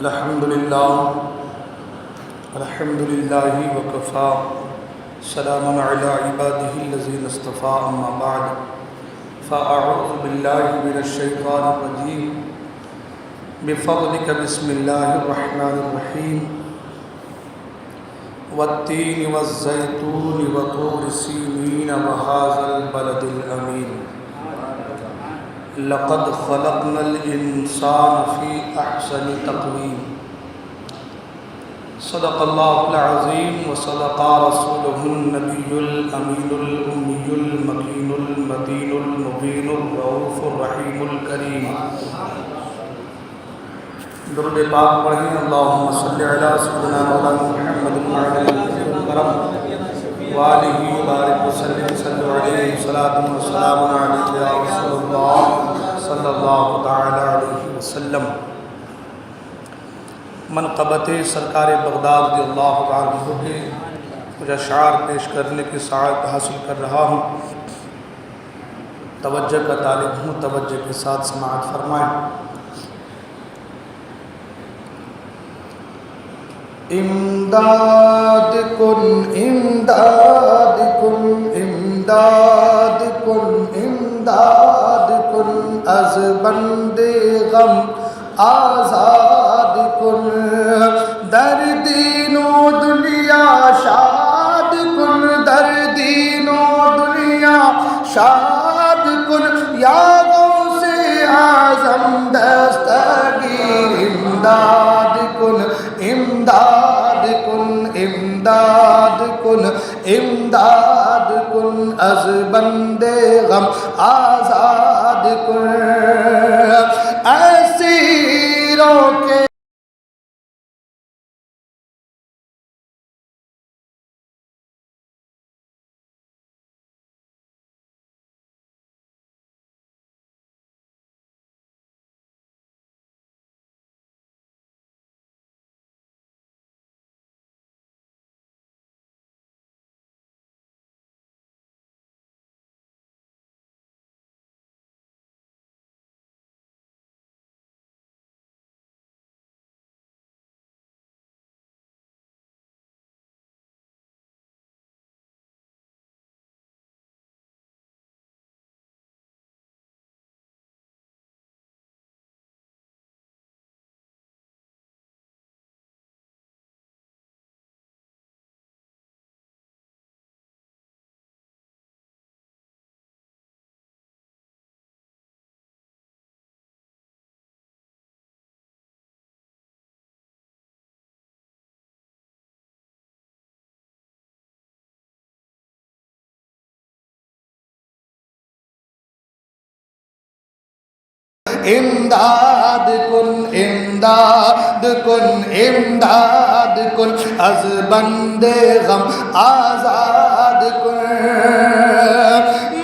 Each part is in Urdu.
الحمد لله وكفى سلام على عباده الذين اصطفى أما بعد فأعوذ بالله من الشيطان الرجيم بفضلك بسم الله الرحمن الرحيم والتين والزيتون وطور سينين وهذا البلد الأمين لقد خلقنا الإنسان في أحسن تقويم صدق الله العظيم وصدق رسوله النبي الأمين الأمي المكين المتين المبين الرؤوف الرحيم الكريم درود پاک پڑھیں اللہم صلی علی سیدنا مولانا محمد وعلی آلہ الکرام وآلہ وبارک وسلم صلی علیہ صلاۃ و سلام علیک یا رسول اللہ صلی اللہ تعالی علیہ وسلم۔ منقبت سرکار بغداد رضی اللہ تعالی عنہ کے کچھ اشعار پیش کرنے کی سعادت حاصل کر رہا ہوں۔ توجہ کا طالب ہوں، توجہ کے ساتھ سماعت فرمائیں۔ امداد کن امداد کن امداد کن امداد کن از بند غم آزاد کن در دین و دنیا شاد کن در دین و دنیا شاد کن یا غوث اعظم دستگیر امداد کن امداد کن امداد کن امداد کن از بند غم آزاد کن اسیروں کے امداد کن امداد کن امداد کن از بند غم آزاد کن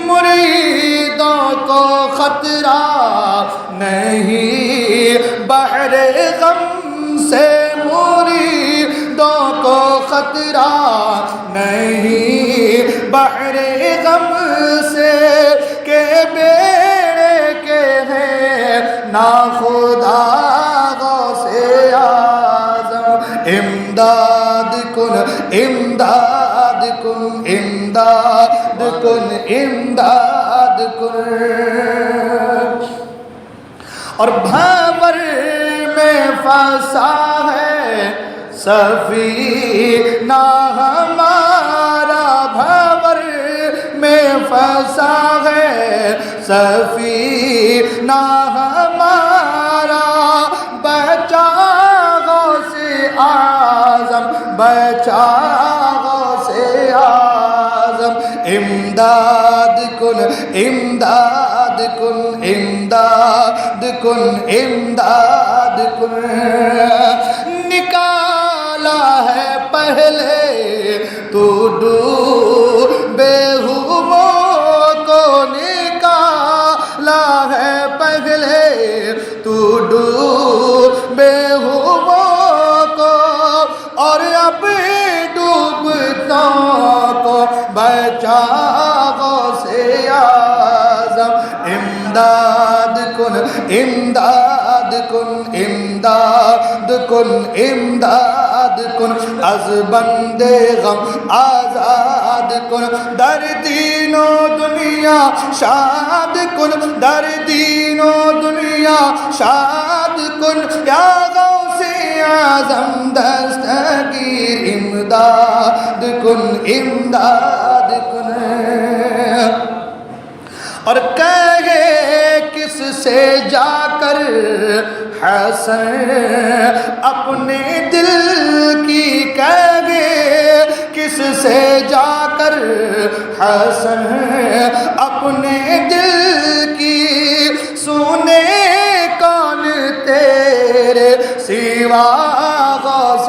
مریدوں کو خطرہ نہیں بحر غم سے مریدوں کو خطرہ نہیں بحر غم سے کہ بیڑے کے ہیں ناخدا غوث اعظم امداد کن امداد کن امداد کن امداد کن۔ اور بھنور میں پھنسا ہے سفینہ ہمارا، بھنور میں پھنسا ہے سفینہ ہمارا، بچا غوث اعظم بچا غوث اعظم امداد کن امداد کن امداد کن امداد کن۔ نکالا ہے پہلے تو ڈوبے ہوئوں کو، نکالا ہے پہلے تو ڈوبے ہوئوں کو، اور اب ڈوبتوں کو بچا غوث اعظم امداد کن امداد کن امداد کن امداد کن از بندے غم آزاد کن در دین و دنیا شاد کن در دین و دنیا شاد کن یا غوث اعظم دستگیر امداد کن امداد کن اور کہے کس سے جا کر حسن اپنے دل کی کہے کس سے جا کر حسن اپنے دل کی سنے کون تیرے سوا غوث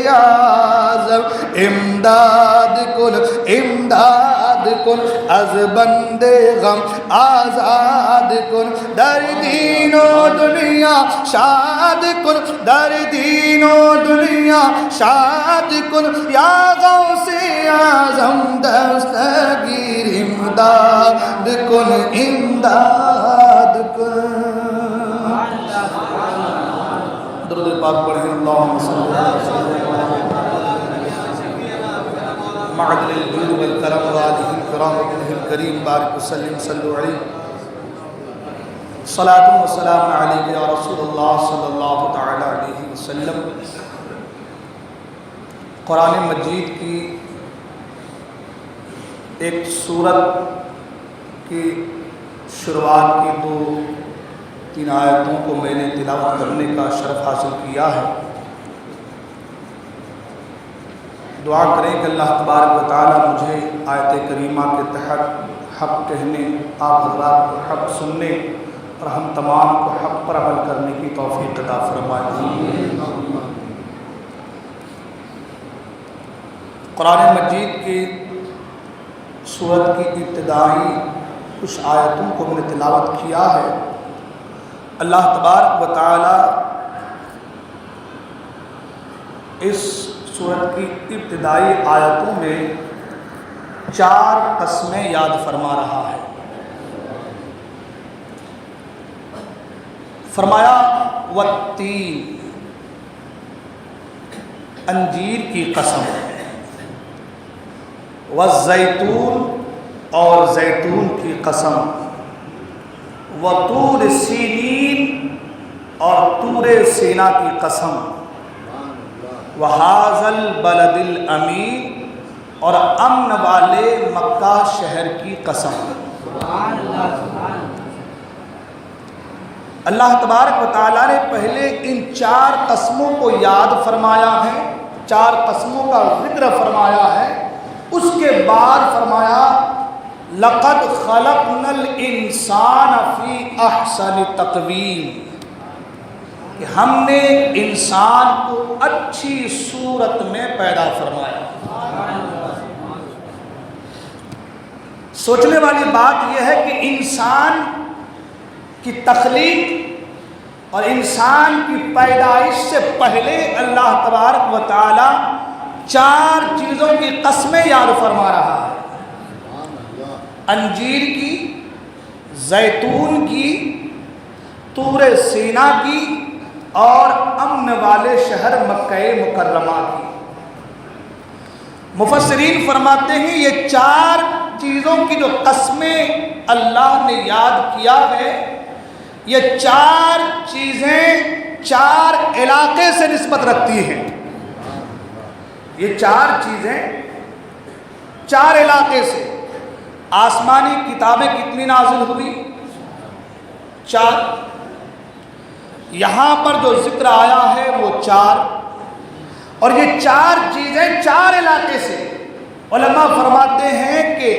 اعظم امداد کن امداد کن از بندے غم آزاد کن در دین و دنیا شاد کن در دین و دنیا شاد کن یا غوث اعظم دستگیر امداد کن امداد کن درود پاک پڑھیں اللہم صلی اللہ معدل الجود والکرم وآلہ الکرام وآلہ الکریم بارک وسلم صلو علیہ صلاة و سلام علیہ یا رسول اللہ صلی اللہ تعالی علیہ وسلم۔ قرآن مجید کی ایک سورت کی شروعات کی 2-3 آیتوں کو میں نے تلاوت کرنے کا شرف حاصل کیا ہے۔ دعا کریں کہ اللہ تبارک و تعالی مجھے آیت کریمہ کے تحت حق کہنے، آپ حضرات کو حق سننے اور ہم تمام کو حق پر عمل کرنے کی توفیق عطا فرمائے۔ قرآن مجید کی سورت کی ابتدائی کچھ آیتوں کو میں نے تلاوت کیا ہے۔ اللہ تبارک و تعالی اس سورت کی ابتدائی آیتوں میں 4 قسمیں یاد فرما رہا ہے۔ فرمایا والتین، انجیر کی قسم، والزیتون، اور زیتون کی قسم، وطور سینین، اور طور سینا کی قسم، وَهَٰذَا الْبَلَدِ الْأَمِينِ، اور امن والے مکہ شہر کی قسم۔ اللہ تبارک و تعالیٰ نے پہلے ان 4 قسموں کو یاد فرمایا ہے، 4 قسموں کا ذکر فرمایا ہے، اس کے بعد فرمایا لَقَدْ خَلَقْنَا الْإِنسَانَ فِي أَحْسَنِ تَقْوِيمٍ، کہ ہم نے انسان کو اچھی صورت میں پیدا فرمایا۔ سوچنے والی بات یہ ہے کہ انسان کی تخلیق اور انسان کی پیدائش سے پہلے اللہ تبارک و تعالی 4 چیزوں کی قسمیں یاد فرما رہا ہے، انجیر کی، زیتون کی، طور سینا کی، اور امن والے شہر مکہ مکرمہ کی۔ مفسرین فرماتے ہیں یہ 4 چیزوں کی جو قسمیں اللہ نے یاد کیا ہے، یہ 4 چیزیں 4 علاقے سے نسبت رکھتی ہیں۔ یہ 4 چیزیں 4 علاقے سے۔ آسمانی کتابیں کتنی نازل ہوئی؟ 4۔ یہاں پر جو ذکر آیا ہے وہ 4، اور یہ 4 چیزیں 4 علاقے سے۔ علماء فرماتے ہیں کہ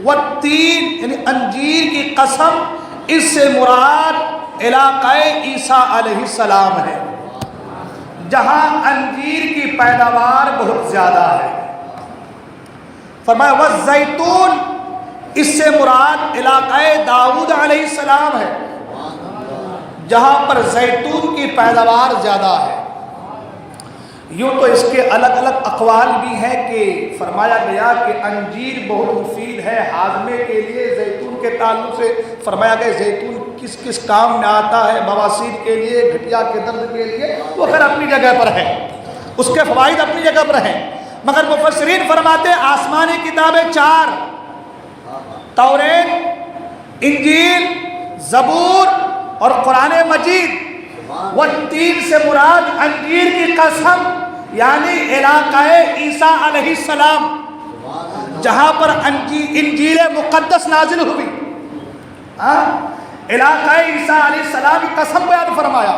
والتین یعنی انجیر کی قسم، اس سے مراد علاقہ عیسیٰ علیہ السلام ہے، جہاں انجیر کی پیداوار بہت زیادہ ہے۔ فرمایا والزیتون، اس سے مراد علاقہ داؤد علیہ السلام ہے، جہاں پر زیتون کی پیداوار زیادہ ہے۔ یوں تو اس کے الگ الگ اقوال بھی ہیں کہ فرمایا گیا کہ انجیر بہت مفید ہے ہاضمے کے لیے، زیتون کے تعلق سے فرمایا گیا زیتون کس کس کام میں آتا ہے، بواسیر کے لیے، گھٹیا کے درد کے لیے، وہ خیر اپنی جگہ پر ہے، اس کے فوائد اپنی جگہ پر ہیں، مگر مفسرین فرماتے ہیں آسمانی کتابیں 4، توریت، انجیل، زبور اور قرآن مجید، وہ 3 سے مراد انجیل کی قسم یعنی علاقہ عیسیٰ علیہ السلام جہاں پر انجیل مقدس نازل ہوئی، علاقہ عیسیٰ علیہ السلام کی قسم بیان فرمایا،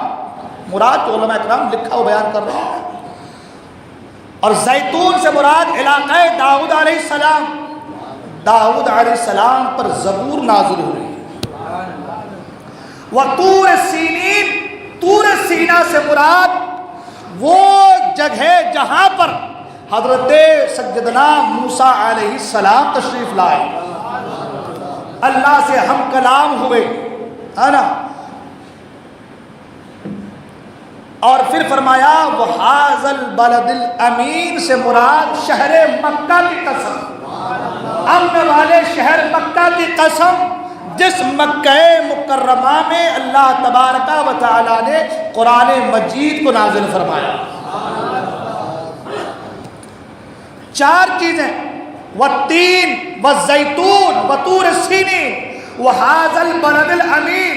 مراد علماء اکرام لکھا وہ بیان کر رہا ہے، اور زیتون سے مراد علاقہ داؤد علیہ السلام، داؤد علیہ السلام پر زبور نازل ہوئی، وطور سینین، طور سینہ سے مراد وہ جگہ جہاں پر حضرت سیدنا موسیٰ علیہ السلام تشریف لائے، اللہ سے ہم کلام ہوئے، ہے نا، اور پھر فرمایا وَهَذَا الْبَلَدِ الْأَمِينَ سے مراد شہر مکہ کی قسم، امن والے شہر مکہ کی قسم، جس مکہ مکرمہ میں اللہ تبارک و تعالی نے قرآن مجید کو نازل فرمایا۔ 4 چیزیں، والتین والزیتون وطور سینین وہذا البلد الامین،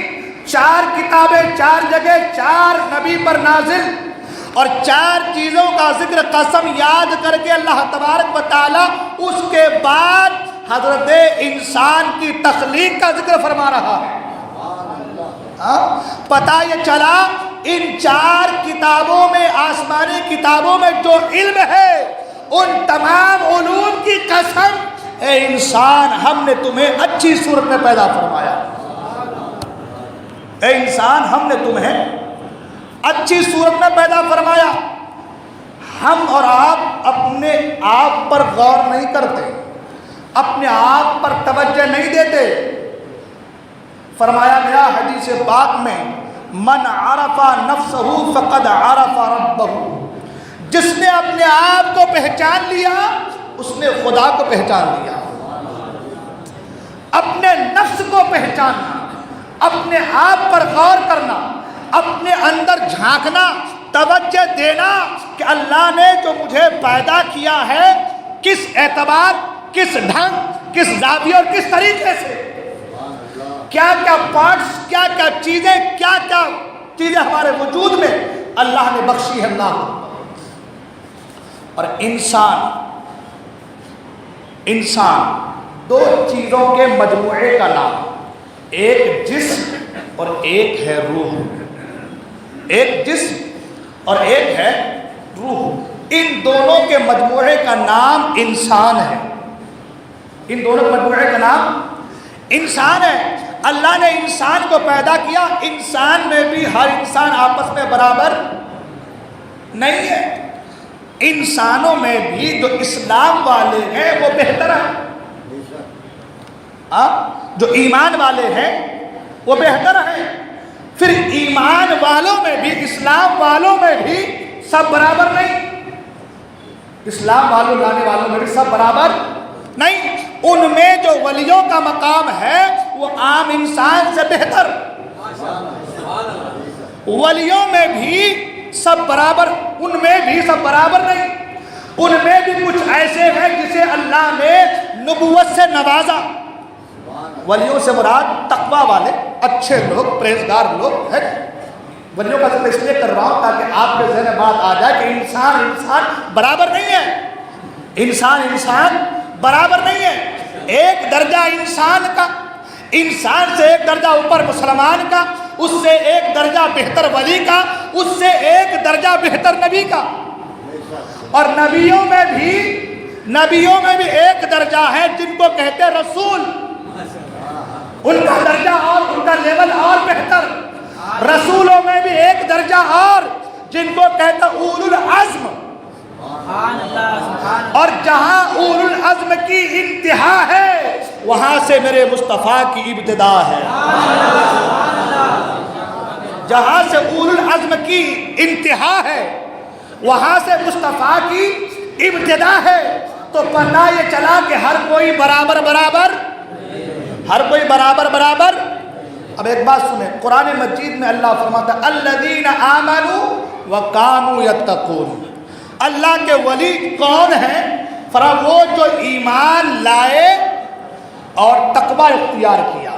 4 کتابیں، 4 جگہ، 4 نبی پر نازل، اور 4 چیزوں کا ذکر قسم یاد کر کے اللہ تبارک و تعالی اس کے بعد حضرت انسان کی تخلیق کا ذکر فرما رہا ہے۔ پتہ یہ چلا ان 4 کتابوں میں، آسمانی کتابوں میں جو علم ہے، ان تمام علوم کی قسم، اے انسان ہم نے تمہیں اچھی صورت میں پیدا فرمایا، اے انسان ہم نے تمہیں اچھی صورت میں پیدا فرمایا۔ ہم اور آپ اپنے آپ پر غور نہیں کرتے، اپنے آپ پر توجہ نہیں دیتے۔ فرمایا گیا حدیث پاک میں من عرف نفسہ فقد عرف ربہ، جس نے اپنے آپ کو پہچان لیا اس نے خدا کو پہچان لیا۔ اپنے نفس کو پہچاننا، اپنے آپ پر غور کرنا، اپنے اندر جھانکنا، توجہ دینا کہ اللہ نے جو مجھے پیدا کیا ہے کس اعتبار، کس ڈھنگ، کس زاویے اور کس طریقے سے، کیا کیا پارٹس، کیا کیا چیزیں ہمارے وجود میں اللہ نے بخشی ہے۔ اللہ اور انسان 2 چیزوں کے مجموعے کا نام، ایک جسم اور ایک ہے روح، ایک جسم اور ایک ہے روح، ان دونوں کے مجموعے کا نام انسان ہے، ان دونوں کے مجموعے کا نام انسان ہے۔ اللہ نے انسان کو پیدا کیا، انسان میں بھی ہر انسان آپس میں برابر نہیں ہے، انسانوں میں بھی جو اسلام والے ہیں وہ بہتر ہیں، جو ایمان والے ہیں وہ بہتر ہیں، پھر ایمان والوں میں بھی، اسلام والوں میں بھی سب برابر نہیں، اسلام والوں لانے والوں میں بھی سب برابر نہیں، ان میں جو ولیوں کا مقام ہے وہ عام انسان سے بہتر، ولیوں میں بھی سب برابر، ان میں بھی سب برابر نہیں، ان میں بھی کچھ ایسے ہیں جسے اللہ نے نبوت سے نوازا۔ ولیوں سے مراد تقوی والے، اچھے لوگ، پرہیزگار لوگ ہیں۔ ولیوں کا ذکر اس لیے کر رہا ہوں تاکہ آپ کے ذہن میں بات آ جائے کہ انسان برابر نہیں ہے، انسان برابر نہیں ہے، ایک درجہ انسان کا، انسان سے ایک درجہ اوپر مسلمان کا، اس سے ایک درجہ بہتر ولی کا، اس سے ایک درجہ بہتر نبی کا، اور نبیوں میں بھی ایک درجہ ہے جن کو کہتے ہیں رسول، ان کا درجہ اور ان کا لیول اور بہتر، رسولوں میں بھی ایک درجہ اور جن کو کہتے ہیں اولو العزم، اور جہاں اولو العزم کی انتہا ہے وہاں سے میرے مصطفیٰ کی ابتدا ہے، جہاں سے اولو العزم کی انتہا ہے وہاں سے مصطفیٰ کی ابتدا ہے، تو پتہ یہ چلا کہ ہر کوئی برابر اب ایک بات سنیں، قرآن مجید میں اللہ فرماتا ہے الذین آمنوا وکانوا یتقون، اللہ کے ولی کون ہیں؟ فرمایا وہ جو ایمان لائے اور تقوی اختیار کیا۔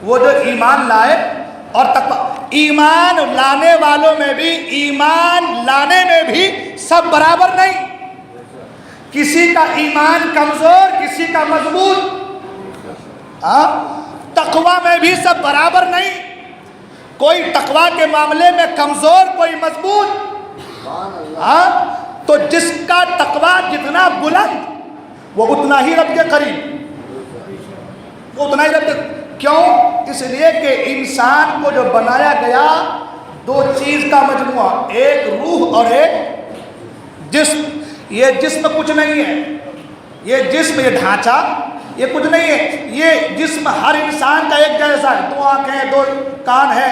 وہ جو ایمان لائے اور تقوی، ایمان لانے والوں میں بھی، ایمان لانے میں بھی سب برابر نہیں، کسی کا ایمان کمزور کسی کا مضبوط، تقوی میں بھی سب برابر نہیں، کوئی تقوی کے معاملے میں کمزور کوئی مضبوط۔ تو جس کا تقوی جتنا بلند وہ اتنا ہی رب کے قریب، وہ اتنا ہی رب کے، کیوں؟ اس لیے کہ انسان کو جو بنایا گیا دو چیز کا مجموعہ، ایک روح اور ایک جسم۔ یہ جسم کچھ نہیں ہے، یہ جسم، یہ ڈھانچہ یہ کچھ نہیں ہے، یہ جسم ہر انسان کا ایک جیسا ہے، دو آنکھیں دو کان ہے،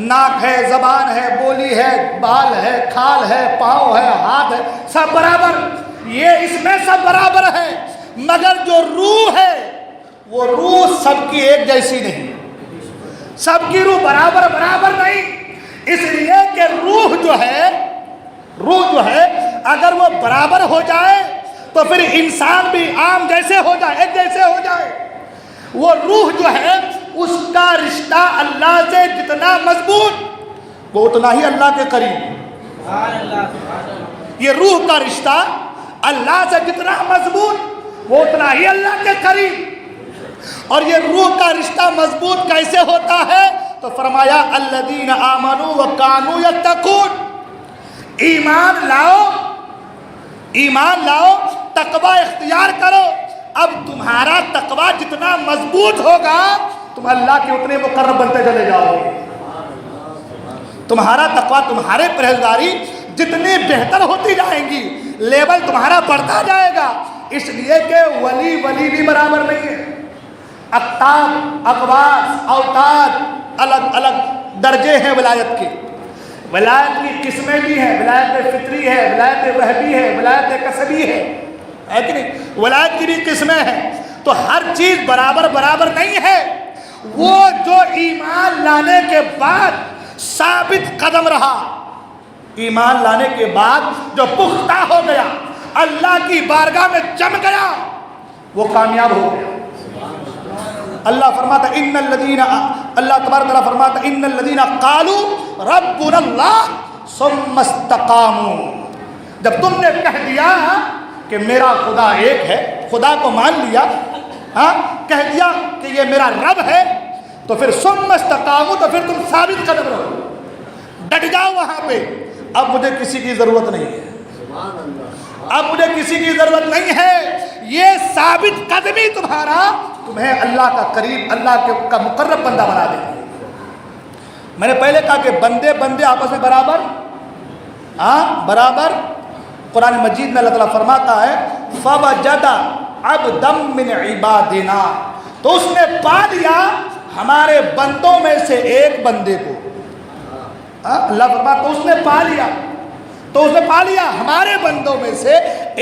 ناک ہے، زبان ہے، بولی ہے، بال ہے، کھال ہے، پاؤں ہے، ہاتھ ہے، سب برابر، یہ اس میں سب برابر ہے، مگر جو روح ہے وہ روح سب کی ایک جیسی نہیں، سب کی روح برابر نہیں، اس لیے کہ روح جو ہے اگر وہ برابر ہو جائے تو پھر انسان بھی عام جیسے ہو جائے، ایک جیسے ہو جائے۔ وہ روح جو ہے اس کا رشتہ اللہ سے جتنا مضبوط وہ اتنا ہی اللہ کے قریب، یہ روح کا رشتہ اللہ سے جتنا مضبوط وہ اتنا ہی اللہ کے قریب۔ اور یہ روح کا رشتہ مضبوط کیسے ہوتا ہے؟ تو فرمایا الذین آمنوا وکانوا یتقون، ایمان لاؤ تقوی اختیار کرو، اب تمہارا تقوی جتنا مضبوط ہوگا تم اللہ کے اتنے مقرب بنتے چلے جاؤ گے، تمہارا تقوی، تمہارے پرہیزگاری جتنی بہتر ہوتی جائیں گی لیول تمہارا بڑھتا جائے گا۔ اس لیے کہ ولی بھی برابر نہیں ہے، اقطاب، اقواس، اوتاد، الگ الگ درجے ہیں ولایت کے، ولایت کی قسمیں بھی ہیں، ولایت فطری ہے، ولایت وہبی ہے، ولایت کسبی ہے کہ نہیں؟ ولایت کی بھی قسمیں ہیں، تو ہر چیز برابر نہیں ہے۔ وہ جو ایمان لانے کے بعد ثابت قدم رہا، ایمان لانے کے بعد جو پختہ ہو گیا، اللہ کی بارگاہ میں جم گیا، وہ کامیاب ہو گیا۔ اللہ فرماتا اللہ تبارک تعالیٰ فرماتا ان الذین قالوا ربنا اللہ ثم استقاموا، جب تم نے کہہ دیا کہ میرا خدا ایک ہے، خدا کو مان لیا، کہہ دیا کہ یہ میرا رب ہے، تو پھر ثم استقاموا، تو پھر تم ثابت قدم رہو، ڈٹ جاؤ وہاں پہ، اب مجھے کسی کی ضرورت نہیں ہے، اب مجھے کسی کی ضرورت نہیں ہے، یہ ثابت قدمی تمہیں اللہ کا قریب، اللہ کا مقرب بندہ بنا دے گی۔ میں نے پہلے کہا کہ بندے آپس میں برابر، قرآن مجید میں اللہ تعالیٰ فرماتا ہے فَوَجَدَ عَبْدًا مِّنْ عِبَادِنَا، تو اس نے پا لیا ہمارے بندوں میں سے ایک بندے کو، اللہ فرماتا تو اس نے پا لیا ہمارے بندوں میں سے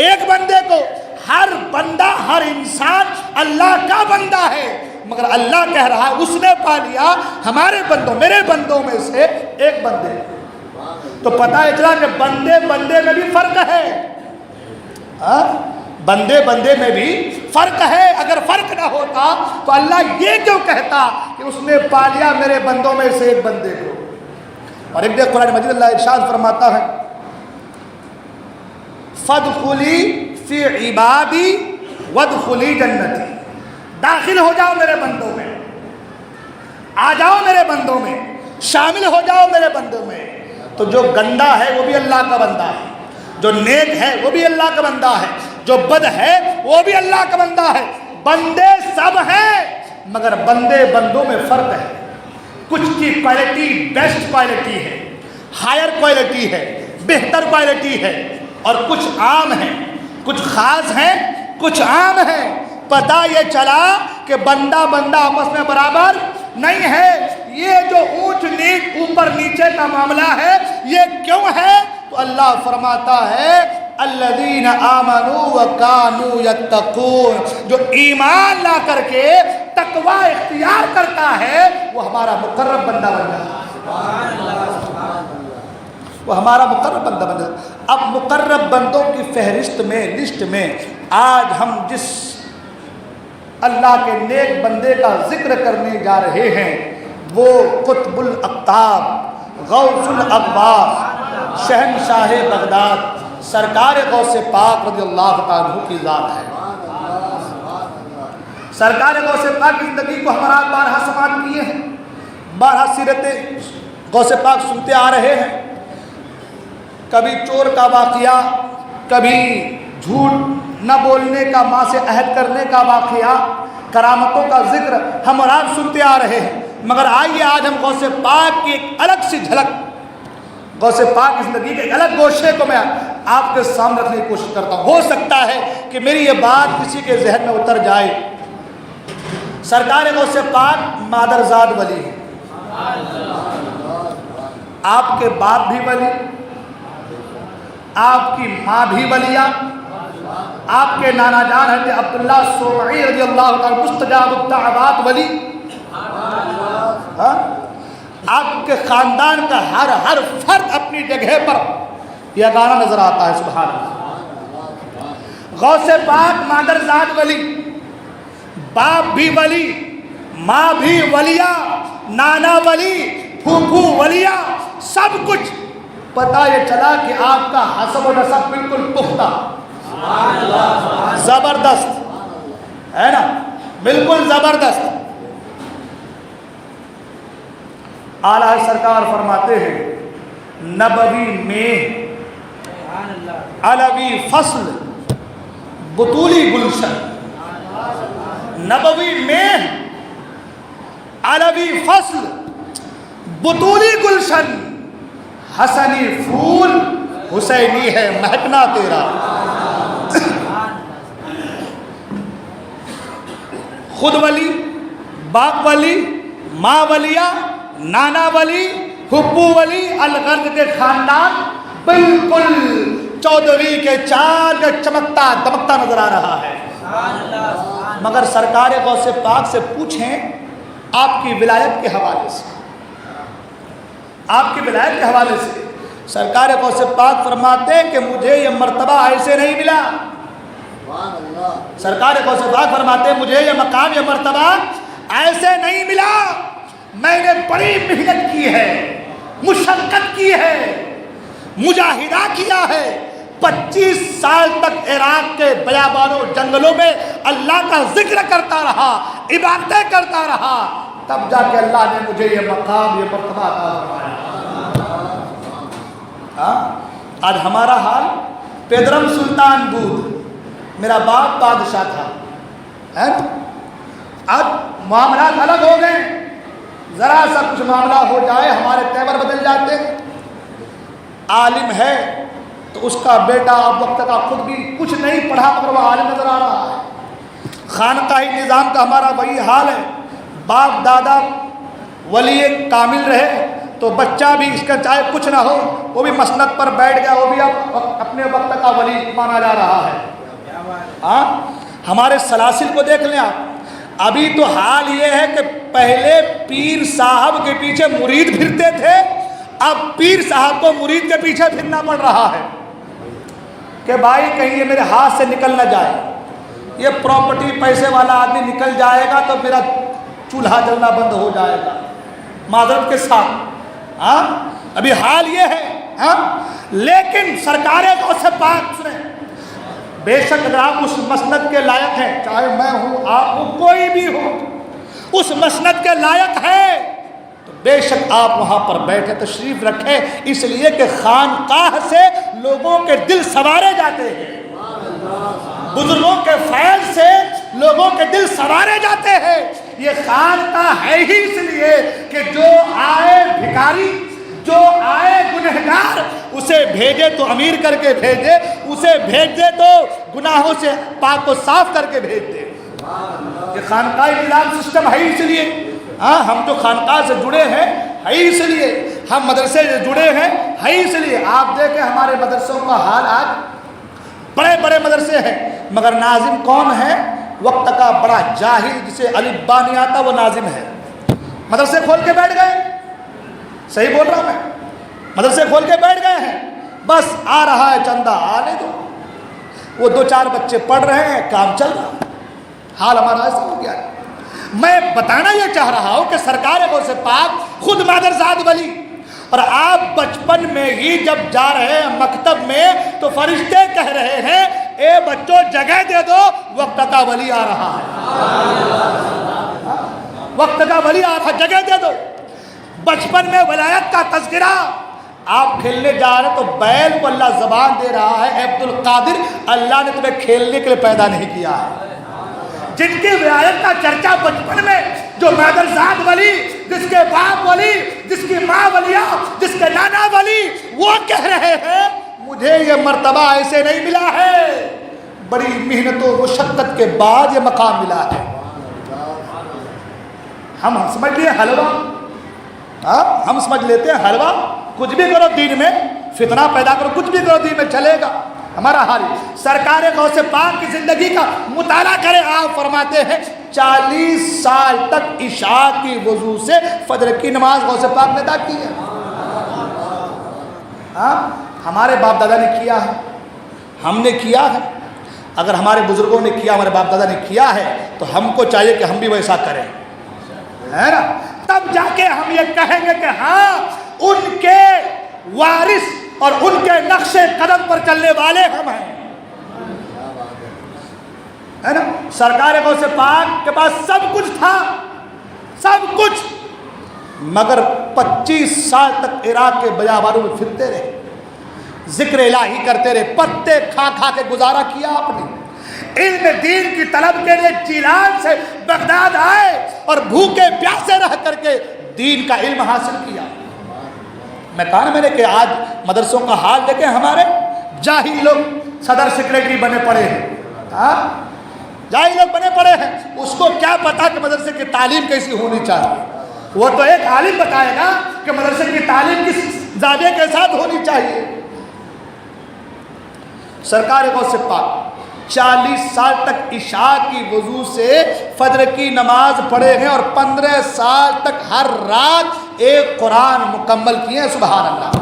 ایک بندے کو۔ ہر بندہ، ہر انسان اللہ کا بندہ ہے، مگر اللہ کہہ رہا ہے اس نے پا لیا ہمارے بندوں، میرے بندوں میں سے ایک بندے۔ تو پتہ چلا کہ بندے میں بھی فرق ہے، بندے میں بھی فرق ہے، اگر فرق نہ ہوتا تو اللہ یہ کیوں کہتا کہ اس نے پا لیا میرے بندوں میں سے ایک بندے کو۔ اور ایک دیکھ قرآن مجید اللہ ارشاد فرماتا ہے فَادْخُلِي فِي عِبَادِي وَادْخُلِي جَنَّتِي، داخل ہو جاؤ میرے بندوں میں، آ جاؤ میرے بندوں میں، شامل ہو جاؤ میرے بندوں میں۔ تو جو گندا ہے وہ بھی اللہ کا بندہ ہے، جو نیک ہے وہ بھی اللہ کا بندہ ہے، جو بد ہے وہ بھی اللہ کا بندہ ہے، بندے سب ہیں، مگر بندوں میں فرق ہے، کچھ کی کوالٹی بیسٹ کوالٹی ہے، ہائر کوالٹی ہے، بہتر کوالٹی ہے، اور کچھ عام ہیں، کچھ خاص ہیں، کچھ عام ہیں۔ پتہ یہ چلا کہ بندہ آپس میں برابر نہیں ہے۔ یہ جو اونچ نیچ اوپر نیچے کا معاملہ ہے یہ کیوں ہے؟ تو اللہ فرماتا ہے الذین آمنوا وکانوا یتقون، جو ایمان لا کر کے تقوی اختیار کرتا ہے وہ ہمارا مقرب بندہ بن جاتا ہے، وہ ہمارا مقرب بندہ بن جاتا ہے۔ اب مقرب بندوں کی فہرست میں، لسٹ میں آج ہم جس اللہ کے نیک بندے کا ذکر کرنے جا رہے ہیں وہ قطب الاقطاب، غوث الاغواث، شہنشاہ بغداد، سرکار غوث پاک رضی اللہ تعالیٰ عنہ کی ذات ہے۔ سرکار غوث پاک کی زندگی کو ہمارا بارہا سماعت کیے ہیں، بارہا سیرت غوث پاک سنتے آ رہے ہیں۔ کبھی چور کا واقعہ، کبھی جھوٹ نہ بولنے کا، ماں سے عہد کرنے کا واقعہ، کرامتوں کا ذکر ہم اور آپ سنتے آ رہے ہیں۔ مگر آئیے آج ہم غوث پاک کی ایک الگ سی جھلک، غوث پاک کی زندگی کے ایک الگ گوشے کو میں آپ کے سامنے رکھنے کی کوشش کرتا ہوں۔ ہو سکتا ہے کہ میری یہ بات کسی کے ذہن میں اتر جائے۔ سرکار غوث پاک مادرزاد ولی ہے، آپ کے باپ بھی ولی، آپ کی ماں بھی ولیہ، آپ کے نانا جان حضرت عبداللہ سومعی رضی اللہ تعالیٰ مستجاب الدعوات ولی، آپ کے خاندان کا ہر فرد اپنی جگہ پر یہ گانا نظر آتا ہے۔ سبحان اللہ۔ غوث پاک مادرزاد ولی، باپ بھی ولی، ماں بھی ولیہ، نانا ولی، پھوپھو ولیہ، سب کچھ پتہ یہ چلا کہ آپ کا حسب و نسب بالکل پختہ، زبردست ہے نا، بالکل زبردست۔ اعلیٰ سرکار فرماتے ہیں نبوی میں علوی فصل بطولی گلشن، نبوی میں علوی فصل بطولی گلشن، حسنی پھول حسینی ہے مہکنا تیرا۔ خود ولی، باپ ولی، ماں ولیہ، نانا ولی، پھپھو ولی، الغرض کے خاندان بالکل چودھویں کے چاند کا چمکتا دمکتا نظر آ رہا ہے۔ مگر سرکار غوث پاک سے پوچھیں آپ کی ولایت کے حوالے سے، آپ کی ولایت کے حوالے سے سرکار غوث پاک فرماتے ہیں کہ مجھے یہ مرتبہ ایسے نہیں ملا۔ سرکار غوث پاک فرماتے ہیں مجھے یہ مقام، یہ مرتبہ ایسے نہیں ملا، میں نے بڑی محنت کی ہے، مشقت کی ہے، مجاہدہ کیا ہے، 25 سال تک عراق کے بیابانوں جنگلوں میں اللہ کا ذکر کرتا رہا، عبادتیں کرتا رہا، تب جا کے اللہ نے مجھے یہ مقام، یہ مرتبہ عطا فرمایا۔ آج ہمارا حال، پیدرم سلطان بود، میرا باپ بادشاہ تھا، اب معاملات الگ ہو گئے، ذرا سا کچھ معاملہ ہو جائے ہمارے تیور بدل جاتے ہیں۔ عالم ہے تو اس کا بیٹا اب وقت کا خود بھی کچھ نہیں پڑھا مگر وہ عالم نظر آ رہا ہے۔ خانقاہی نظام کا ہمارا وہی حال ہے، باپ دادا ولی کامل رہے تو بچہ بھی اس کا چاہے کچھ نہ ہو وہ بھی مسند پر بیٹھ گیا، وہ بھی اب اپنے وقت کا ولی مانا جا رہا ہے۔ ہمارے سلاسل کو دیکھ لیں آپ، ابھی تو حال یہ ہے کہ پہلے پیر صاحب کے پیچھے مرید پھرتے تھے، اب پیر صاحب کو مرید کے پیچھے پھرنا پڑ رہا ہے کہ بھائی کہیں یہ میرے ہاتھ سے نکل نہ جائے، یہ پراپرٹی پیسے والا آدمی نکل جائے گا تو میرا چولہا جلنا بند ہو جائے گا، معذرت کے ساتھ۔ ابھی حال یہ ہے، لیکن سرکار غوث پاک سنیں، بے شک اگر آپ اس مسند کے لائق ہیں، چاہے میں ہوں، آپ ہو، کوئی بھی ہو، اس مسند کے لائق ہے تو بے شک آپ وہاں پر بیٹھے تشریف رکھیں، اس لیے کہ خانقاہ سے لوگوں کے دل سنوارے جاتے ہیں، بزرگوں کے فیض سے لوگوں کے دل سنوارے جاتے ہیں۔ یہ خانقاہ ہے ہی اس لیے کہ جو آئے بھکاری، جو آئے گنہگار، اسے بھیجے تو امیر کر کے بھیجے، اسے بھیج دے تو گناہوں سے پاک کو صاف کر کے بھیج دے۔ یہ خانقاہ نظام سسٹم ہے اس لیے، ہم جو خانقاہ سے جڑے ہیں ہے اس لیے، ہم مدرسے سے جڑے ہیں ہے اس لیے۔ آپ دیکھیں ہمارے مدرسوں کا حال آج بڑے بڑے مدرسے ہیں، مگر ناظم کون ہے؟ وقت کا بڑا جاہل جسے الف با نہیں آتا وہ ناظم ہے۔ مدرسے کھول کے بیٹھ گئے، صحیح بول رہا ہوں میں، مدرسے کھول کے بیٹھ گئے ہیں، بس آ رہا ہے چندہ آنے دو، وہ 2-4 بچے پڑھ رہے ہیں، کام چل رہا ہے، حال ہمارا ایسا ہو گیا ہے۔ میں بتانا یہ چاہ رہا ہوں کہ سرکار غوث پاک خود مادرزاد ولی، اور آپ بچپن میں ہی جب جا رہے ہیں مکتب میں تو فرشتے کہہ رہے ہیں اے بچوں جگہ دے دو، وقت کا ولی آ رہا ہے، وقت کا ولی آ رہا ہے، جگہ دے دو۔ بچپن میں ولایت کا تذکرہ، آپ کھیلنے جا رہے ہیں تو بیل کو اللہ زبان دے رہا ہے، اے عبد القادر اللہ نے تمہیں کھیلنے کے لیے پیدا نہیں کیا ہے۔ جن کی ولایت کا چرچا بچپن میں، جو مادرزاد ولی، جس کے باپ ولی، جس کی ماں ولیہ، جس کے نانا ولی، وہ کہہ رہے ہیں مجھے یہ مرتبہ ایسے نہیں ملا ہے، بڑی محنت و مشقت کے بعد یہ مقام ملا ہے۔ ہم سمجھ لیے حلوہ، ہم سمجھ لیتے ہیں حلوہ، کچھ بھی کرو دین میں، فتنہ پیدا کرو، کچھ بھی کرو دین میں چلے گا۔ ہمارا حال سرکار غوث پاک کی زندگی کا مطالعہ کریں، آپ فرماتے ہیں 40 سال تک عشاء کی وضو سے فجر کی نماز غوث پاک نے ادا کی ہے۔ ہمارے باپ دادا نے کیا ہے، ہم نے کیا ہے، اگر ہمارے بزرگوں نے کیا، ہمارے باپ دادا نے کیا ہے تو ہم کو چاہیے کہ ہم بھی ویسا کریں، ہے نا؟ تب جا کے ہم یہ کہیں گے کہ ہاں ان کے وارث اور ان کے نقش قدم پر چلنے والے ہم ہیں، ہے نا؟ سرکار غوث پاک کے پاس سب کچھ تھا، سب کچھ، مگر 25 سال تک عراق کے بیابانوں میں پھرتے رہے، ذکر الہی کرتے رہے، پتے کھا کھا کے گزارا کیا آپ نے، علم دین کی طلب کے لیے چیلان سے بغداد آئے اور بھوکے پیاسے رہ کر کے دین کا علم حاصل کیا۔ میں کہا نا میں نے کہ آج مدرسوں کا حال دیکھیں، ہمارے جاہل لوگ صدر سیکریٹری بنے پڑے ہیں، جاہل لوگ بنے پڑے ہیں، اس کو کیا پتا کہ مدرسے کی تعلیم کیسی ہونی چاہیے؟ وہ تو ایک عالم بتائے گا کہ مدرسے کی تعلیم کس زاویے کے ساتھ ہونی چاہیے۔ سرکار غوث پاک 40 سال تک عشاء کی وضو سے فجر کی نماز پڑھے ہیں اور 15 سال تک ہر رات ایک قرآن مکمل کیے ہیں، سبحان اللہ۔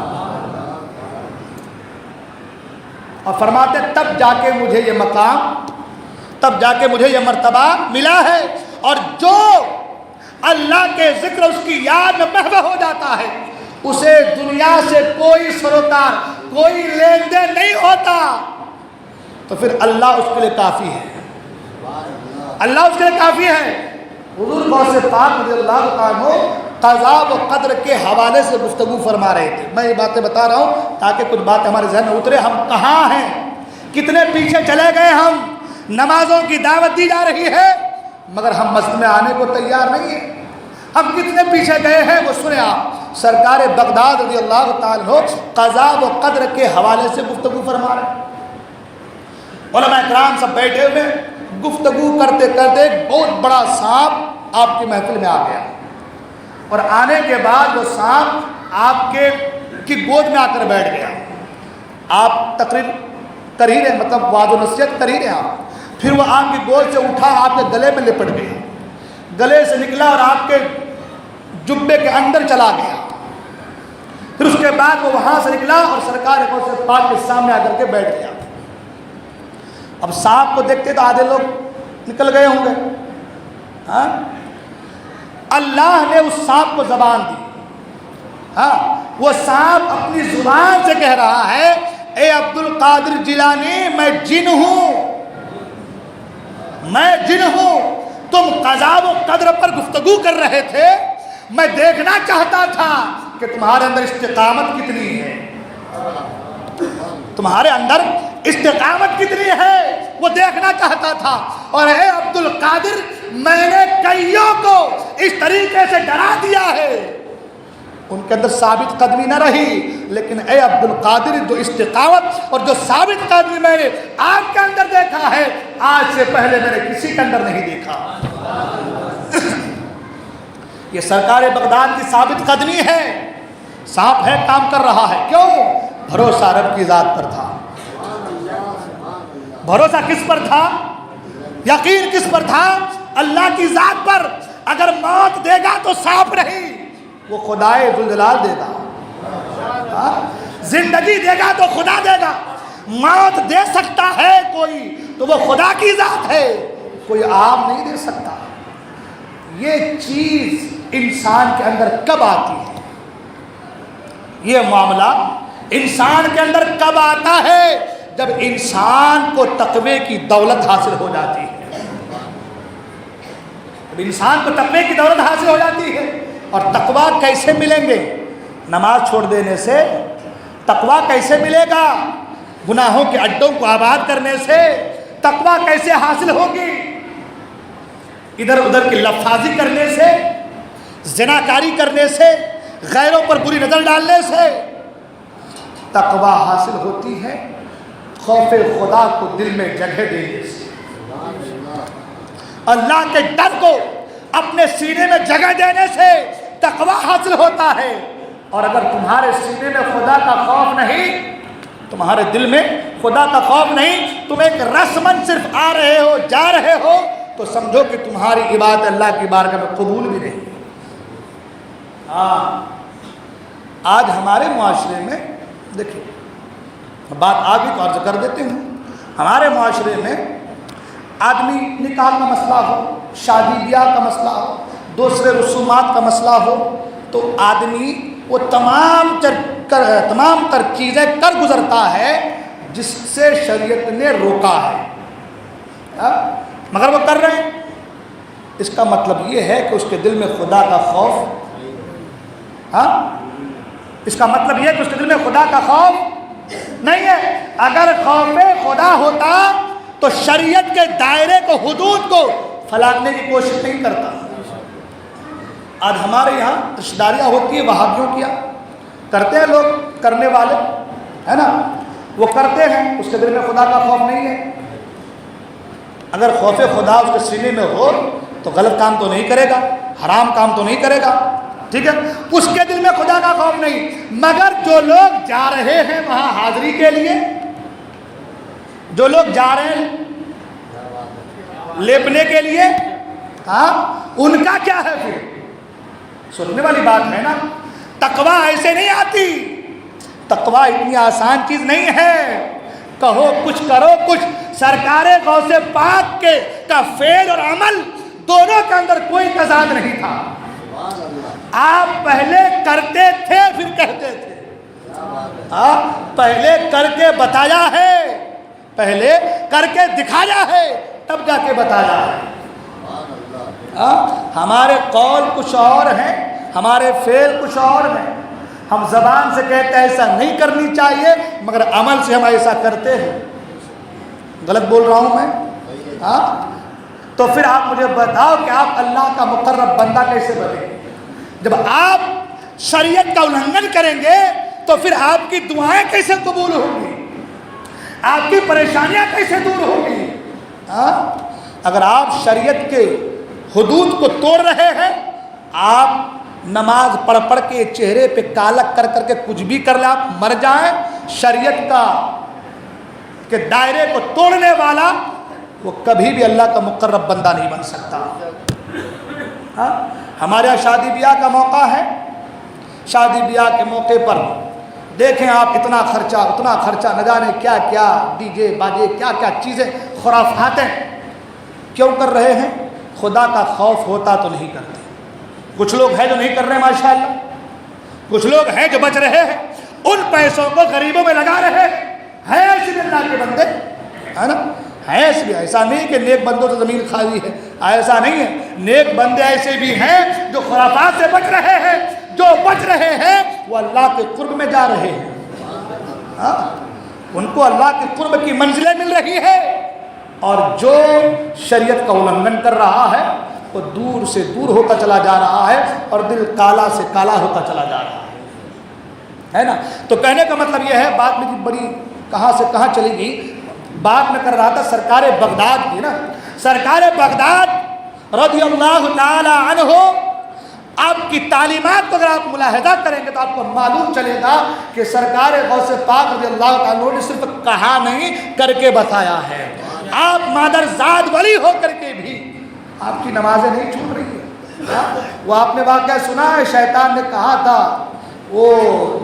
اور فرماتے تب جا کے مجھے یہ مقام، تب جا کے مجھے یہ مرتبہ ملا ہے، اور جو اللہ کے ذکر اس کی یاد میں محو ہو جاتا ہے اسے دنیا سے کوئی سروکار، کوئی لین دین نہیں ہوتا، تو پھر اللہ اس کے لیے کافی ہے، اللہ اس کے لیے کافی ہے۔ حضور غوث پاک رضی اللہ عنہ قضا و قدر کے حوالے سے گفتگو فرما رہے تھے۔ میں یہ باتیں بتا رہا ہوں تاکہ کچھ باتیں ہمارے ذہن میں اترے، ہم کہاں ہیں، کتنے پیچھے چلے گئے ہم، نمازوں کی دعوت دی جا رہی ہے مگر ہم مسجد میں آنے کو تیار نہیں ہیں، ہم کتنے پیچھے گئے ہیں وہ سنیں آپ۔ سرکار بغداد رضی اللہ تعالیٰ عنہ قضا و قدر کے حوالے سے گفتگو فرما رہے ہیں، علماء اکرام سب بیٹھے ہوئے گفتگو کرتے کرتے ایک بہت بڑا سانپ آپ کی محفل میں آ گیا، اور آنے کے بعد وہ سانپ آپ کی گود میں آ کر بیٹھ گیا، آپ تقریر کر ہی رہے، مطلب وعظ و نصیحت کر ہی رہے آپ، پھر وہ آپ کی گود سے اٹھا آپ کے گلے میں لپٹ گیا، گلے سے نکلا اور آپ کے جبے کے اندر چلا گیا، پھر اس کے بعد وہ وہاں سے نکلا اور سرکار غوث پاک کے سامنے آ کر کے بیٹھ گیا۔ اب سانپ کو دیکھتے تو آدھے لوگ نکل گئے ہوں گے، ہاں اللہ نے اس سانپ کو زبان دی، ہاں وہ سانپ اپنی زبان سے کہہ رہا ہے اے عبد القادر جیلانی میں جن ہوں، میں جن ہوں، تم قضا و قدر پر گفتگو کر رہے تھے، میں دیکھنا چاہتا تھا کہ تمہارے اندر استقامت کتنی ہے، تمہارے اندر استقامت کتنی ہے وہ دیکھنا چاہتا تھا، اور اے عبد القادر میں نے کئیوں کو اس طریقے سے ڈرا دیا ہے، ان کے اندر ثابت قدمی نہ رہی، لیکن اے عبد القادر جو استقامت اور جو ثابت قدمی میں نے آپ کے اندر دیکھا ہے آج سے پہلے میں نے کسی کے اندر نہیں دیکھا۔ یہ سرکار بغداد کی ثابت قدمی ہے، سانپ ہے کام کر رہا ہے، کیوں؟ بھروسہ رب کی ذات پر تھا، بھروسہ کس پر تھا؟ یقین کس پر تھا؟ اللہ کی ذات پر۔ اگر موت دے گا تو صاف نہیں، وہ خدائے ذوالجلال دے گا۔ زندگی دے گا تو خدا دے گا۔ موت دے سکتا ہے کوئی تو وہ خدا کی ذات ہے، کوئی آپ نہیں دے سکتا۔ یہ چیز انسان کے اندر کب آتی ہے؟ یہ معاملہ انسان کے اندر کب آتا ہے؟ جب انسان کو تقوی کی دولت حاصل ہو جاتی ہے۔ جب انسان کو تقوی کی دولت حاصل ہو جاتی ہے۔ اور تقوی کیسے ملیں گے؟ نماز چھوڑ دینے سے تقوی کیسے ملے گا؟ گناہوں کے اڈوں کو آباد کرنے سے تقوی کیسے حاصل ہوگی؟ ادھر ادھر کی لفظی کرنے سے، زناکاری کرنے سے، غیروں پر بری نظر ڈالنے سے تقوی حاصل ہوتی ہے؟ خوف خدا کو دل میں جگہ دینے سے، اللہ کے ڈر کو اپنے سینے میں جگہ دینے سے تقوی حاصل ہوتا ہے۔ اور اگر تمہارے سینے میں خدا کا خوف نہیں، تمہارے دل میں خدا کا خوف نہیں، تم ایک رسمن صرف آ رہے ہو جا رہے ہو، تو سمجھو کہ تمہاری عبادت اللہ کی بارگاہ میں قبول بھی نہیں۔ آج ہمارے معاشرے میں دیکھیں، بات آگے تو عرض کر دیتے ہوں، ہمارے معاشرے میں آدمی نکاح کا مسئلہ ہو، شادی بیاہ کا مسئلہ ہو، دوسرے رسومات کا مسئلہ ہو، تو آدمی وہ تمام تر چیزیں کر گزرتا ہے جس سے شریعت نے روکا ہے، مگر وہ کر رہے ہیں۔ اس کا مطلب یہ ہے کہ اس کے دل میں خدا کا خوف، اس کا مطلب یہ ہے کہ اس کے دل میں خدا کا خوف نہیں ہے۔ اگر خوف خدا ہوتا تو شریعت کے دائرے کو، حدود کو پھیلانے کی کوشش نہیں کرتا۔ آج ہمارے یہاں رشتہ داریاں ہوتی ہیں وہابیوں کی، کرتے ہیں لوگ، کرنے والے ہے نا، وہ کرتے ہیں، اس کے دل میں خدا کا خوف نہیں ہے۔ اگر خوف خدا اس کے سینے میں ہو تو غلط کام تو نہیں کرے گا، حرام کام تو نہیں کرے گا، ٹھیک ہے، اس کے دل میں خدا کا خوف نہیں۔ مگر جو لوگ جا رہے ہیں وہاں حاضری کے لیے، جو لوگ جا رہے ہیں لیپنے کے لیے، ان کا کیا ہے؟ پھر سننے والی بات ہے نا، تقوی ایسے نہیں آتی، تقوی اتنی آسان چیز نہیں ہے۔ کہو کچھ کرو کچھ۔ سرکار غوث پاک کے کا فعل اور عمل دونوں کے اندر کوئی تضاد نہیں تھا۔ آپ پہلے کرتے تھے پھر کہتے تھے، پہلے کر کے بتایا ہے، پہلے کر کے دکھایا ہے، تب جا کے بتایا ہے۔ ہمارے قول کچھ اور ہیں، ہمارے فعل کچھ اور ہیں۔ ہم زبان سے کہتے ہیں ایسا نہیں کرنی چاہیے، مگر عمل سے ہم ایسا کرتے ہیں۔ غلط بول رہا ہوں میں؟ تو پھر آپ مجھے بتاؤ کہ آپ اللہ کا مقرب بندہ کیسے بنیں گے؟ جب آپ شریعت کا النگھن کریں گے تو پھر آپ کی دعائیں کیسے قبول ہوں گی؟ آپ کی پریشانیاں کیسے دور ہوں گی؟ اگر آپ شریعت کے حدود کو توڑ رہے ہیں، آپ نماز پڑھ پڑھ کے چہرے پہ کالک کر کر کے کچھ بھی کر لیں، آپ مر جائیں، شریعت کا کہ دائرے کو توڑنے والا وہ کبھی بھی اللہ کا مقرب بندہ نہیں بن سکتا۔ ہمارے یہاں شادی بیاہ کا موقع ہے، شادی بیاہ کے موقع پر دیکھیں آپ اتنا خرچہ، نہ جانے کیا کیا ڈی جے باجے، کیا کیا چیزیں، خرافاتیں کیوں کر رہے ہیں؟ خدا کا خوف ہوتا تو نہیں کرتے۔ کچھ لوگ ہیں جو نہیں کر رہے ماشاءاللہ، کچھ لوگ ہیں جو بچ رہے ہیں، ان پیسوں کو غریبوں میں لگا رہے ہیں ایسے بھی اللہ کے بندے، ہے نا، ہے ایسے بھی۔ ایسا نہیں کہ نیک بندوں سے زمین خالی ہے، ایسا نہیں ہے، نیک بندے ایسے بھی ہیں جو خرافات سے بچ رہے ہیں، جو بچ رہے ہیں وہ اللہ کے قرب میں جا رہے ہیں، ان کو اللہ کے قرب کی منزلیں مل رہی ہے۔ اور جو شریعت کا النگھن کر رہا ہے وہ دور سے دور ہوتا چلا جا رہا ہے اور دل کالا سے کالا ہوتا چلا جا رہا ہے نا۔ تو کہنے کا مطلب یہ ہے، بات میں بڑی کہاں سے کہاں چلی گئی، بات میں کر رہا تھا سرکار بغداد کی نا۔ سرکار بغداد رضی اللہ تعالی عنہ آپ کی تعلیمات کو اگر آپ ملاحظہ کریں گے تو آپ کو معلوم چلے گا کہ سرکار غوث پاک رضی اللہ تعالیٰ نے صرف کہا نہیں کر کے بتایا ہے. آپ مادرزاد ولی ہو کر کے بھی آپ کی نمازیں نہیں چھوٹ رہی ہیں. وہ آپ نے واقعہ سنا ہے, شیطان نے کہا تھا وہ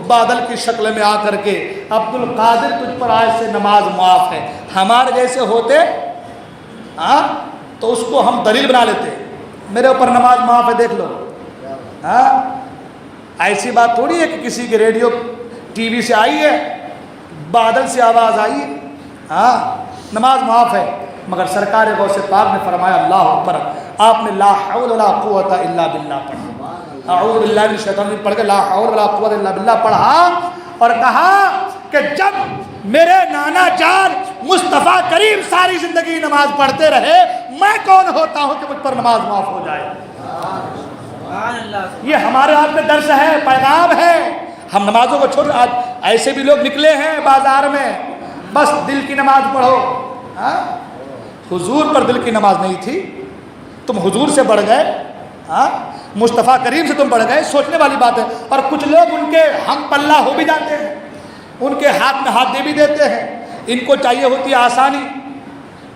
بادل کی شکل میں آ کر کے عبد القادر تجھ پر آج سے نماز معاف ہے. ہمارے جیسے ہوتے تو اس کو ہم دلیل بنا لیتے, میرے اوپر نماز معاف ہے دیکھ لو. ایسی بات تھوڑی ہے کہ کسی کے ریڈیو ٹی وی سے آئی ہے, بادل سے آواز آئی ہے, نماز معاف ہے. مگر سرکار غوث پاک نے فرمایا اللہ اکبر, آپ نے لا حول ولا قوت الا باللہ پڑھا, اعوذ باللہ من الشیطان الرجیم پڑھ کے لا حول ولا قوت الا باللہ پڑھا, اور کہا کہ جب میرے نانا جان مصطفیٰ کریم ساری زندگی نماز پڑھتے رہے, میں کون ہوتا ہوں کہ مجھ پر نماز معاف ہو جائے. یہ ہمارے آپ میں درس ہے, پیغام ہے. ہم نمازوں کو چھوڑ, آج ایسے بھی لوگ نکلے ہیں بازار میں, بس دل کی نماز پڑھو. حضور پر دل کی نماز نہیں تھی, تم حضور سے بڑھ گئے, مصطفیٰ کریم سے تم بڑھ گئے, سوچنے والی بات ہے. اور کچھ لوگ ان کے ہم پلہ ہو بھی جاتے ہیں, ان کے ہاتھ میں ہاتھ دے بھی دیتے ہیں. ان کو چاہیے ہوتی ہے آسانی,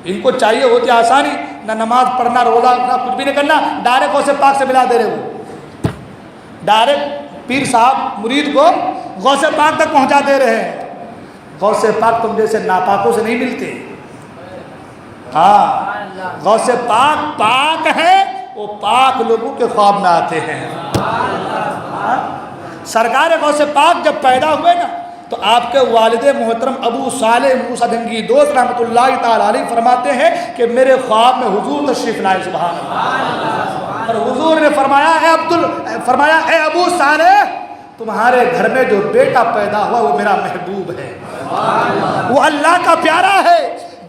ان کو چاہیے ہوتی ہے آسانی, نہ نماز پڑھنا, روزہ رکھنا, کچھ بھی نہیں کرنا, ڈائریکٹ غوث پاک سے ملا دے رہے. وہ ڈائریکٹ پیر صاحب مرید کو غوث پاک تک پہنچا دے رہے ہیں. غوث پاک تم جیسے ناپاکوں سے نہیں ملتے. غوث پاک پاک ہے, وہ پاک لوگوں کے خواب میں آتے ہیں. سرکار غوث پاک جب پیدا ہوئے نا تو آپ کے والد محترم ابو صالح موسیٰ دھنگی دوست رحمۃ اللہ تعالی علیہ فرماتے ہیں کہ میرے خواب میں حضور تشریف لائے. سبحان اللہ. اور حضور نے فرمایا اے ابو صالح, تمہارے گھر میں جو بیٹا پیدا ہوا وہ میرا محبوب ہے, وہ اللہ کا پیارا ہے.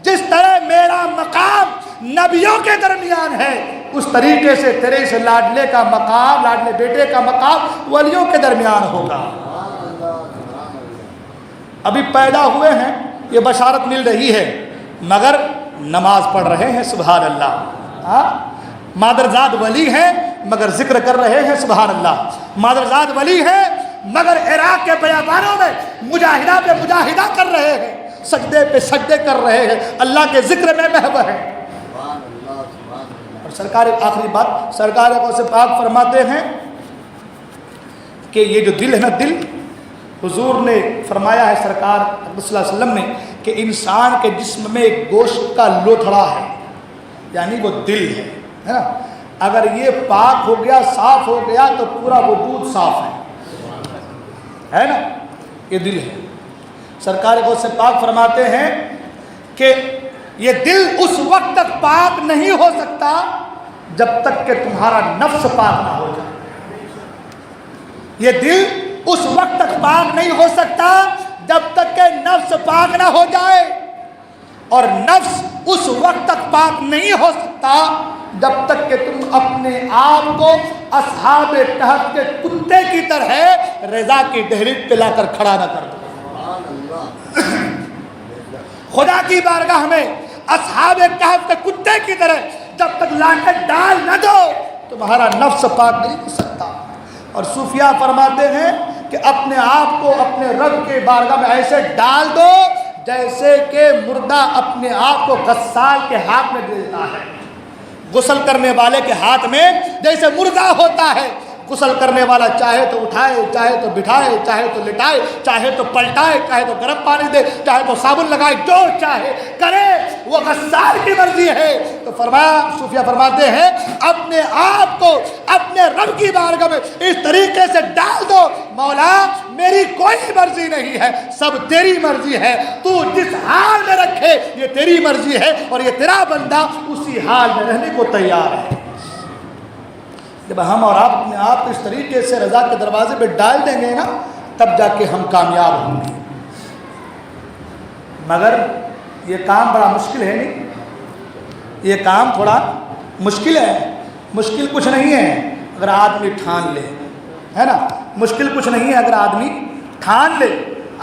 جس طرح میرا مقام نبیوں کے درمیان ہے, اس طریقے سے تیرے اس لاڈلے کا مقام, لاڈلے بیٹے کا مقام ولیوں کے درمیان ہوگا. ابھی پیدا ہوئے ہیں, یہ بشارت مل رہی ہے, مگر نماز پڑھ رہے ہیں. سبحان اللہ. مادرزاد ولی ہیں مگر ذکر کر رہے ہیں. سبحان اللہ. مادرزاد ولی ہیں مگر عراق کے بیابانوں میں مجاہدہ پہ مجاہدہ کر رہے ہیں, سجدے پہ سجدے کر رہے ہیں, اللہ کے ذکر میں محو ہیں. اور سرکار آخری بات, سرکار غوث پاک فرماتے ہیں کہ یہ جو دل ہے نا, دل حضور نے فرمایا ہے سرکار صلی اللہ علیہ وسلم نے کہ انسان کے جسم میں ایک گوشت کا لوتھڑا ہے, یعنی وہ دل ہے نا. اگر یہ پاک ہو گیا, صاف ہو گیا تو پورا وجود صاف ہے نا. یہ دل ہے. سرکار غوث پاک فرماتے ہیں کہ یہ دل اس وقت تک پاک نہیں ہو سکتا جب تک کہ تمہارا نفس پاک نہ ہو جائے. یہ دل اس وقت تک پاک نہیں ہو سکتا جب تک کہ نفس پاک نہ ہو جائے, اور نفس اس وقت تک پاک نہیں ہو سکتا جب تک کہ تم اپنے آپ کو اصحاب کہف کے کتے کی طرح رضا کی ڈہری پہ لا کر کھڑا نہ کر دو. خدا کی بارگاہ میں اصحاب کہف کے کتے کی طرح جب تک لا کر ڈال نہ دو, تمہارا نفس پاک نہیں ہو سکتا. اور صوفیاء فرماتے ہیں کہ اپنے آپ کو اپنے رب کے بارگاہ میں ایسے ڈال دو جیسے کہ مردہ اپنے آپ کو غسال کے ہاتھ میں دے دیتا ہے. غسل کرنے والے کے ہاتھ میں جیسے مردہ ہوتا ہے, غسل کرنے والا چاہے تو اٹھائے, چاہے تو بٹھائے, چاہے تو لٹائے, چاہے تو پلٹائے, چاہے تو گرم پانی دے, چاہے تو صابن لگائے, جو چاہے کرے, وہ غسال کی مرضی ہے. تو فرمایا, صوفیہ فرماتے ہیں اپنے آپ کو اپنے رب کی بارگاہ میں اس طریقے سے ڈال دو, مولا میری کوئی مرضی نہیں ہے, سب تیری مرضی ہے, تو جس حال میں رکھے یہ تیری مرضی ہے, اور یہ تیرا بندہ اسی حال میں رہنے کو تیار ہے. جب ہم اور آپ اپنے آپ کو اس طریقے سے رضا کے دروازے پہ ڈال دیں گے نا, تب جا کے ہم کامیاب ہوں گے. مگر یہ کام بڑا مشکل ہے نہیں, یہ کام تھوڑا مشکل ہے. مشکل کچھ نہیں ہے اگر آدمی ٹھان لے, ہے نا. مشکل کچھ نہیں ہے اگر آدمی ٹھان لے,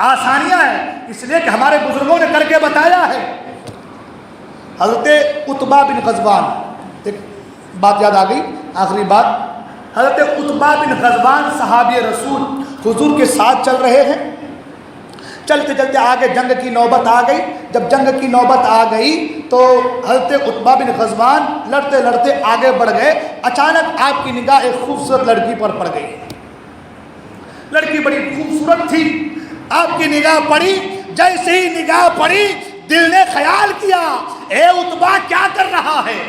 آسانیاں ہیں, اس لیے کہ ہمارے بزرگوں نے کر کے بتایا ہے. حضرت عتبہ بن غزوان, ایک بات یاد آ گئی, آخری بات, حضرت عتبہ بن غزوان صحابی رسول حضور کے ساتھ چل رہے ہیں، چلتے چلتے آگے جنگ کی نوبت آ گئی۔ جب جنگ کی نوبت آ گئی تو حضرت عتبہ بن غزوان لڑتے لڑتے آگے بڑھ گئے۔ اچانک آپ کی نگاہ ایک خوبصورت لڑکی پر پڑ گئی۔ لڑکی بڑی خوبصورت تھی، آپ کی نگاہ پڑی، جیسے ہی نگاہ پڑی دل نے خیال کیا اے عتبہ کیا کر رہا ہے؟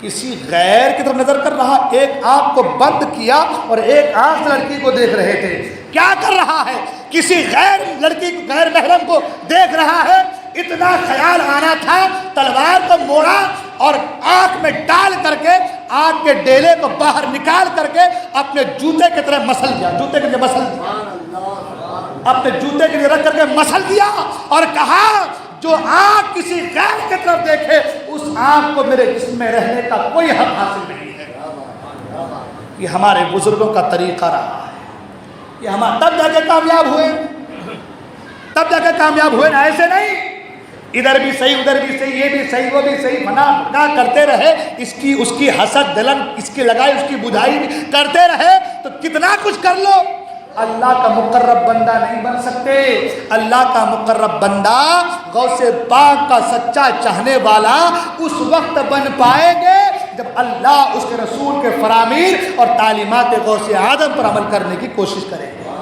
کسی غیر کی طرف نظر کر رہا، ایک آنکھ کو بند کیا اور ایک آنکھ سے لڑکی کو دیکھ رہے تھے۔ کیا کر رہا ہے؟ کسی غیر لڑکی غیر محرم کو دیکھ رہا ہے۔ اتنا خیال آنا تھا، تلوار کو موڑا اور آنکھ میں ڈال کر کے آنکھ کے ڈیلے کو باہر نکال کر کے اپنے جوتے کی طرح مسل دیا، جوتے کے لیے مسل دیا، اپنے جوتے کے لیے رکھ کر کے مسل دیا اور کہا جو آنکھ کسی غیر کی طرف دیکھے اس آنکھ کو میرے جسم میں رہنے کا کوئی حق حاصل نہیں ہے۔ یہ ہمارے بزرگوں کا طریقہ رہا ہے، یہ ہمارا تب جا کے کامیاب ہوئے، تب جا کے کامیاب ہوئے نا، ایسے نہیں ادھر بھی صحیح ادھر بھی صحیح، یہ بھی صحیح وہ بھی صحیح، فنا کرتے رہے، اس کی حسد دلن اس کی لگائی اس کی بدھائی بھی کرتے رہے تو کتنا کچھ کر لو، اللہ کا مقرب بندہ نہیں بن سکتے۔ اللہ کا مقرب بندہ غوث پاک کا سچا چاہنے والا اس وقت بن پائیں گے جب اللہ اس کے رسول کے فرامین اور تعلیمات غوث اعظم پر عمل کرنے کی کوشش کریں گے۔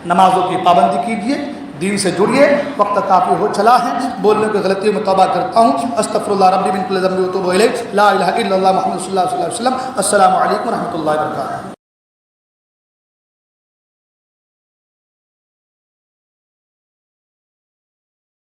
نمازوں کی پابندی کیجیے، دین سے جڑیے، وقت کافی ہو چلا ہے، بولنے کی غلطیوں میں توبہ کرتا ہوں۔ استغفر اللہ ربی من کل ذنب و اتوب الیہ، لا الہ الا اللہ محمد صلی اللہ علیہ وسلم۔ السلام علیکم و رحمۃ اللہ وبرکاتہ۔